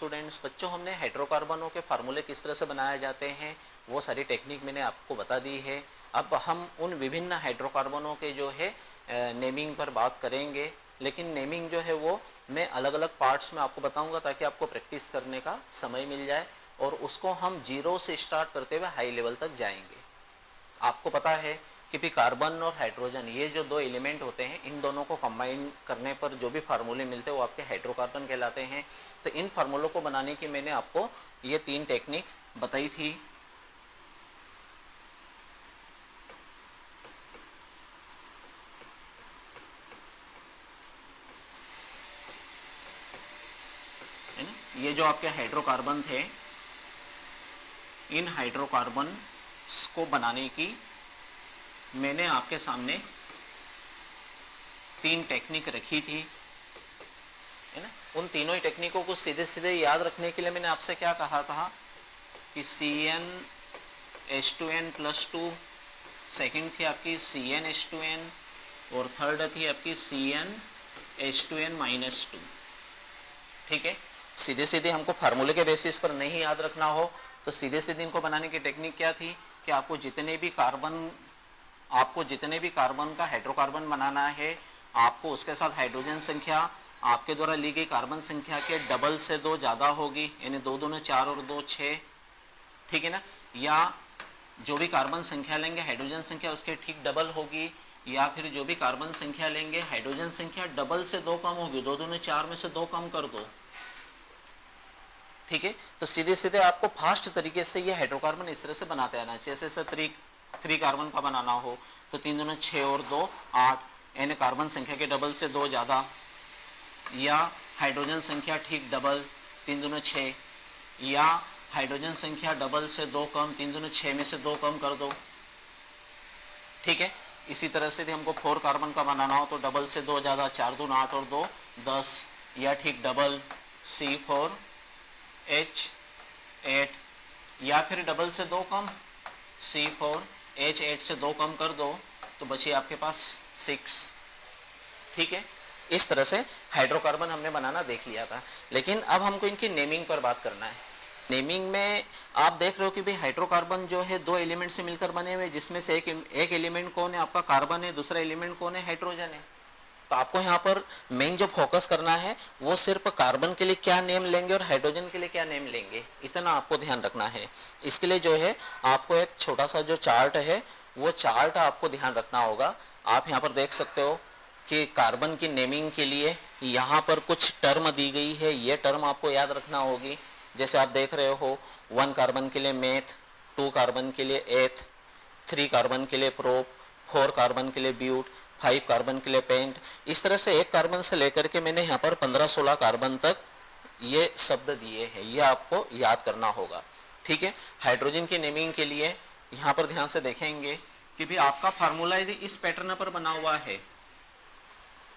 Students, बच्चों हमने हाइड्रोकार्बनों के फार्मूले किस तरह से बनाए जाते हैं वो सारी टेक्निक मैंने आपको बता दी है। अब हम उन विभिन्न हाइड्रोकार्बनों के जो है नेमिंग पर बात करेंगे, लेकिन नेमिंग जो है वो मैं अलग अलग पार्ट्स में आपको बताऊंगा ताकि आपको प्रैक्टिस करने का समय मिल जाए और उसको हम जीरो से स्टार्ट करते हुए हाई लेवल तक जाएंगे। आपको पता है कि भी कार्बन और हाइड्रोजन ये जो दो एलिमेंट होते हैं, इन दोनों को कंबाइन करने पर जो भी फार्मूले मिलते हैं वो आपके हाइड्रोकार्बन कहलाते हैं। तो इन फार्मूलों को बनाने की मैंने आपको ये 3 टेक्निक बताई थी। है ना, ये जो आपके हाइड्रोकार्बन थे, इन हाइड्रोकार्बन को बनाने की मैंने आपके सामने 3 टेक्निक रखी थी, है ना। उन तीनों ही टेक्निकों को सीधे सीधे याद रखने के लिए मैंने आपसे क्या कहा था कि CnH2n+2, सेकंड थी आपकी CnH2n और थर्ड थी आपकी CnH2n-2। ठीक है, सीधे सीधे हमको फार्मूले के बेसिस पर नहीं याद रखना हो तो सीधे सीधे इनको बनाने की टेक्निक क्या थी कि आपको जितने भी कार्बन का हाइड्रोकार्बन बनाना है, आपको उसके साथ हाइड्रोजन संख्या आपके द्वारा ली गई कार्बन संख्या के डबल से 2 ज़्यादा होगी, यानी 2 दूनी 4 और 2 6, ठीक है ना। या जो भी कार्बन संख्या लेंगे हाइड्रोजन संख्या उसके ठीक डबल होगी, या फिर जो भी कार्बन संख्या लेंगे हाइड्रोजन संख्या डबल से 2 कम होगी, 2 दूनी 4 में से 2 कम कर दो। ठीक है, तो सीधे सीधे आपको फास्ट तरीके से ये हाइड्रोकार्बन इस तरह से बनाते आना चाहिए। जैसे 3 कार्बन का बनाना हो तो 3 दूनी 6 और 2 8, यानी कार्बन संख्या के डबल से 2 ज़्यादा, या हाइड्रोजन संख्या ठीक डबल 3 दूनी 6, या हाइड्रोजन संख्या डबल से 2 कम 3 दूनी 6 में से 2 कम कर दो। ठीक है, इसी तरह से यदि हमको 4 कार्बन का बनाना हो तो डबल से 2 ज़्यादा, 4 दूनी 8 और 2 10, या ठीक डबल C4H8, या फिर डबल से 2 कम C4H8 से 2 कम कर दो तो बची आपके पास 6। ठीक है, इस तरह से हाइड्रोकार्बन हमने बनाना देख लिया था, लेकिन अब हमको इनकी नेमिंग पर बात करना है। नेमिंग में आप देख रहे हो कि भाई हाइड्रोकार्बन जो है 2 एलिमेंट से मिलकर बने हुए, जिसमें से एक एलिमेंट कौन है आपका कार्बन है, दूसरा एलिमेंट कौन है हाइड्रोजन है। तो आपको यहाँ पर मेन जो फोकस करना है वो सिर्फ कार्बन के लिए क्या नेम लेंगे और हाइड्रोजन के लिए क्या नेम लेंगे, इतना आपको ध्यान रखना है। इसके लिए जो है आपको एक छोटा सा जो चार्ट है वो चार्ट आपको ध्यान रखना होगा। आप यहाँ पर देख सकते हो कि कार्बन की नेमिंग के लिए यहाँ पर कुछ टर्म दी गई है, ये टर्म आपको याद रखना होगी। जैसे आप देख रहे हो 1 कार्बन के लिए मेथ, 2 कार्बन के लिए एथ, 3 कार्बन के लिए प्रोप, 4 कार्बन के लिए ब्यूट, 5 कार्बन के लिए पेंट। इस तरह से 1 कार्बन से लेकर के मैंने यहाँ पर 15-16 कार्बन तक ये शब्द दिए हैं, ये आपको याद करना होगा। ठीक है, हाइड्रोजन की नेमिंग के लिए यहाँ पर ध्यान से देखेंगे कि भी आपका फार्मूला यदि इस पैटर्न पर बना हुआ है,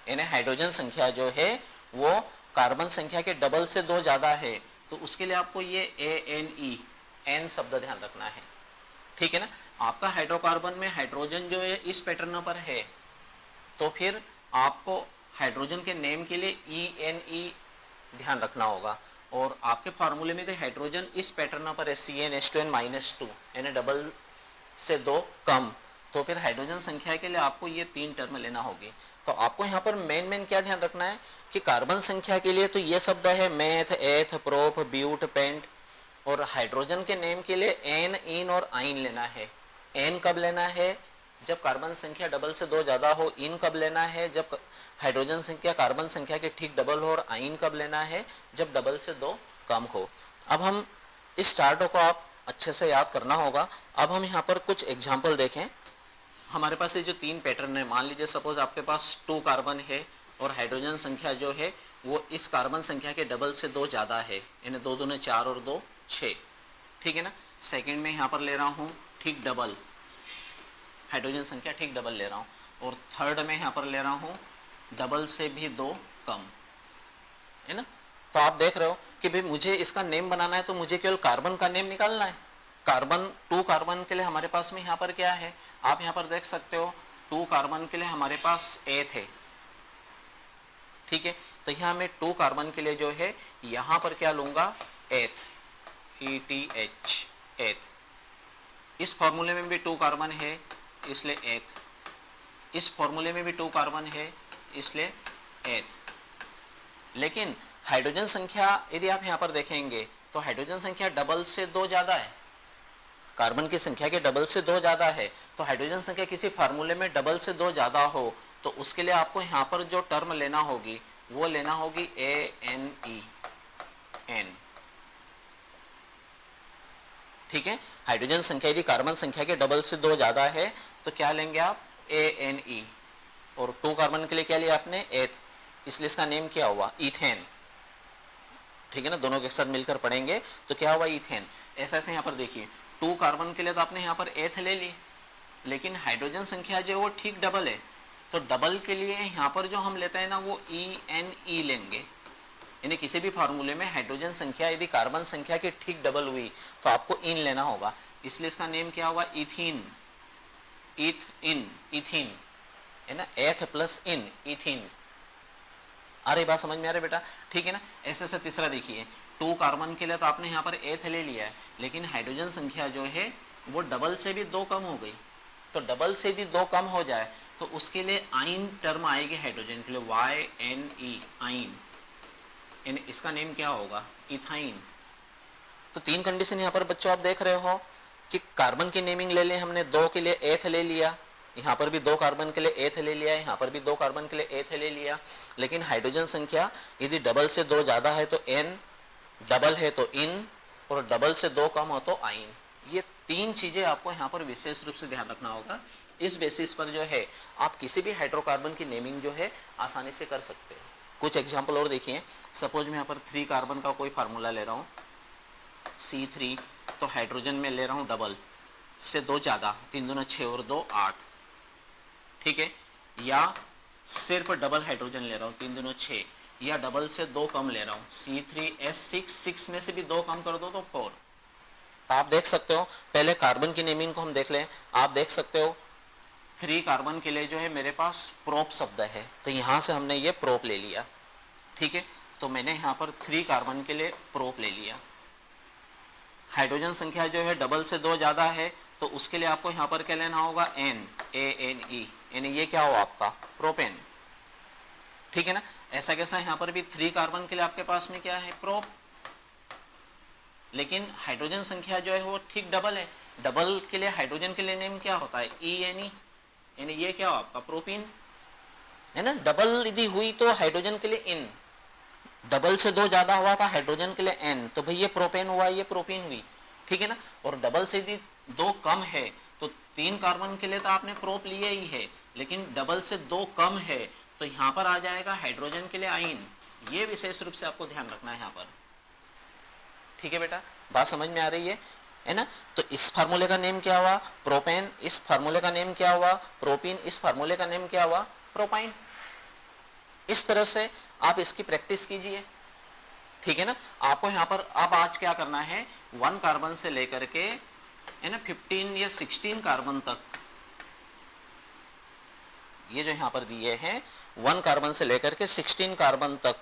यानी हाइड्रोजन संख्या जो है वो कार्बन संख्या के डबल से 2 ज़्यादा है, तो उसके लिए आपको ये ANE शब्द ध्यान रखना है। ठीक है ना, आपका हाइड्रोकार्बन में हाइड्रोजन जो है इस पैटर्न पर है तो फिर आपको हाइड्रोजन के नेम के लिए ENE ध्यान रखना होगा। और आपके फार्मूले में हाइड्रोजन इस पैटर्न पर है CnH2n-2, यानी डबल से 2 कम, तो फिर हाइड्रोजन संख्या के लिए आपको ये 3 टर्म लेना होगी। तो आपको यहाँ पर मेन क्या ध्यान रखना है कि कार्बन संख्या के लिए तो ये शब्द है मेथ, एथ, प्रोप, ब्यूट, पेंट, और हाइड्रोजन के नेम के लिए एन, इन और आइन लेना है। एन कब लेना है, जब कार्बन संख्या डबल से 2 ज़्यादा हो। इन कब लेना है, जब हाइड्रोजन संख्या कार्बन संख्या के ठीक डबल हो। और आइन कब लेना है, जब डबल से 2 कम हो। अब हम इस चार्ट को आप अच्छे से याद करना होगा। अब हम यहाँ पर कुछ एग्जाम्पल देखें। हमारे पास ये जो 3 पैटर्न है, मान लीजिए सपोज आपके पास 2 कार्बन है और हाइड्रोजन संख्या जो है वो इस कार्बन संख्या के डबल से 2 ज़्यादा है, यानी 2 दूनी 4 और 2 6। ठीक है ना, सेकंड में यहाँ पर ले रहा हूँ ठीक डबल, हाइड्रोजन संख्या ठीक डबल ले रहा हूँ। और थर्ड में यहाँ पर ले रहा हूँ डबल से भी 2 कम, है ना। तो आप देख रहे हो कि भाई मुझे इसका नेम बनाना है तो मुझे केवल कार्बन का नेम निकालना है। कार्बन 2 कार्बन के लिए हमारे पास में यहाँ पर क्या है, आप यहाँ पर देख सकते हो 2 कार्बन के लिए हमारे पास एथ है, ठीक है, तो यहाँ मैं 2 कार्बन के लिए जो है यहाँ पर क्या लूँगा, एथ, ETH, एथ। इस फॉर्मूले में भी 2 कार्बन है इसलिए एथ, इस फॉर्मूले में भी 2 कार्बन है इसलिए एथ। लेकिन हाइड्रोजन संख्या यदि आप यहाँ पर देखेंगे तो हाइड्रोजन संख्या डबल से 2 ज़्यादा है, कार्बन की संख्या के डबल से 2 ज़्यादा है। तो हाइड्रोजन संख्या किसी फार्मूले में डबल से 2 ज़्यादा हो तो उसके लिए आपको यहाँ पर जो टर्म लेना होगी वो लेना होगी ANE, N। ठीक है, हाइड्रोजन संख्या यदि कार्बन संख्या के डबल से 2 ज़्यादा है तो क्या लेंगे आप, ANE। और 2 कार्बन के लिए क्या लिया आपने, एथ, इसलिए इसका नेम क्या हुआ, इथेन। ठीक है ना, दोनों के साथ मिलकर पढ़ेंगे तो क्या हुआ, इथेन। ऐसा ऐसे यहाँ पर देखिए 2 कार्बन के लिए तो आपने यहाँ पर एथ ले ली, लेकिन हाइड्रोजन संख्या जो है वो ठीक डबल है, तो डबल के लिए यहाँ पर जो हम लेते हैं ना वो ENE लेंगे। यानी किसी भी फार्मूले में हाइड्रोजन संख्या यदि कार्बन संख्या की ठीक डबल हुई तो आपको इन लेना होगा, इसलिए इसका नेम क्या हुआ, इथीन, इथीन है ना, एथ प्लस इन, इथीन। आ रही बात समझ में आ रही बेटा, ठीक है ना। ऐसे ऐसे तीसरा देखिए 2 कार्बन के लिए तो आपने यहाँ पर एथ ले लिया है, लेकिन हाइड्रोजन संख्या जो है वो डबल से भी 2 कम हो गई, तो डबल से यदि 2 कम हो जाए तो उसके लिए आइन टर्म आएगी हाइड्रोजन के लिए, YNE, आइन। इसका नेम क्या होगा, इथाइन। तो 3 कंडीशन यहाँ पर बच्चों आप देख रहे हो कि कार्बन की नेमिंग ले लें हमने, 2 के लिए एथ ले लिया, यहाँ पर भी 2 कार्बन के लिए एथ ले लिया, यहाँ पर भी 2 कार्बन के लिए एथ ले लिया, लेकिन हाइड्रोजन संख्या यदि डबल से 2 ज़्यादा है तो N, डबल है तो इन, और डबल से 2 कम हो तो आइन। ये 3 चीज़ें आपको यहाँ पर विशेष रूप से ध्यान रखना होगा। इस बेसिस पर जो है आप किसी भी हाइड्रोकार्बन की नेमिंग जो है आसानी से कर सकते हो। कुछ एग्जाम्पल और देखिए, सपोज मैं यहाँ पर 3 कार्बन का कोई फार्मूला ले रहा हूँ, C3, तो हाइड्रोजन में ले रहा हूँ डबल से 2 ज़्यादा, 3 दूना 6 और 2 8, ठीक है, या सिर्फ डबल हाइड्रोजन ले रहा हूँ 3 दूना 6, या डबल से 2 कम ले रहा हूँ C3H6, 6 में से भी 2 कम कर दो तो 4। तो आप देख सकते हो, पहले कार्बन की नेमिंग को हम देख लें। आप देख सकते हो 3 कार्बन के लिए जो है मेरे पास प्रोप शब्द है, तो यहाँ से हमने ये प्रोप ले लिया, ठीक है, तो मैंने यहाँ पर 3 कार्बन के लिए प्रोप ले लिया। हाइड्रोजन संख्या जो है डबल से 2 ज़्यादा है तो उसके लिए आपको यहाँ पर क्या लेना होगा, ANE, यानी ये क्या हो आपका प्रोपेन, ठीक है ना। ऐसा कैसा यहाँ पर भी 3 कार्बन के लिए आपके पास में क्या है, प्रोप, लेकिन हाइड्रोजन संख्या जो है वो ठीक डबल है, डबल के लिए हाइड्रोजन के लिए नेम क्या होता है, ENE, यानी ये क्या हो आपका प्रोपीन, है ना। डबल यदि हुई तो हाइड्रोजन के लिए इन, डबल से 2 ज़्यादा हुआ था हाइड्रोजन के लिए N, तो भाई ये प्रोपेन हुआ, ये प्रोपीन हुई, ठीक है ना। और डबल से यदि 2 कम है तो 3 कार्बन के लिए तो आपने प्रोप लिए ही है, लेकिन डबल से 2 कम है तो यहाँ पर आ जाएगा हाइड्रोजन के लिए आइन। ये विशेष रूप से आपको ध्यान रखना है यहाँ पर, ठीक है बेटा, बात समझ में आ रही है ना। तो इस फार्मूले का नेम क्या हुआ, प्रोपेन, इस फार्मूले का नेम क्या हुआ, प्रोपीन, इस फार्मूले का नेम क्या हुआ, प्रोपाइन। इस तरह से आप इसकी प्रैक्टिस कीजिए, ठीक है ना। आपको यहाँ पर अब आज क्या करना है, 1 कार्बन से लेकर के है ना 15 या 16 कार्बन तक, ये जो यहाँ पर दिए हैं 1 कार्बन से लेकर के 16 कार्बन तक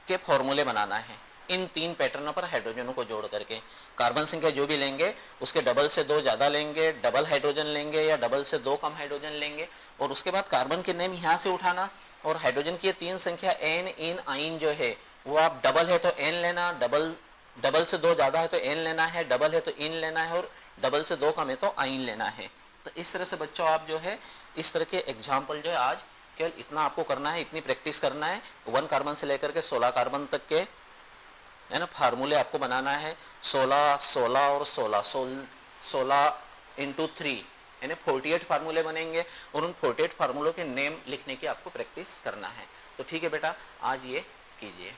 के फॉर्मूले बनाना है, इन 3 पैटर्नों पर हाइड्रोजनों को जोड़ करके। कार्बन संख्या जो भी लेंगे उसके डबल से 2 ज़्यादा लेंगे, डबल हाइड्रोजन लेंगे, या डबल से 2 कम हाइड्रोजन लेंगे, और उसके बाद कार्बन के नेम यहाँ से उठाना, और हाइड्रोजन की 3 संख्या N, इन, आइन जो है वो आप डबल है तो N लेना, डबल से 2 ज़्यादा है तो N लेना है, डबल है तो इन लेना है, और डबल से 2 कम है तो आइन लेना है। तो इस तरह से बच्चों आप जो है इस तरह के एग्जाम्पल जो है आज केवल इतना आपको करना है, इतनी प्रैक्टिस करना है। 1 कार्बन से लेकर के 16 कार्बन तक के है ना फार्मूले आपको बनाना है, 16, 16 और 16, 16 × 3 यानी 48 फार्मूले बनेंगे, और उन 48 फार्मूलों के नेम लिखने की आपको प्रैक्टिस करना है। तो ठीक है बेटा, आज ये कीजिए।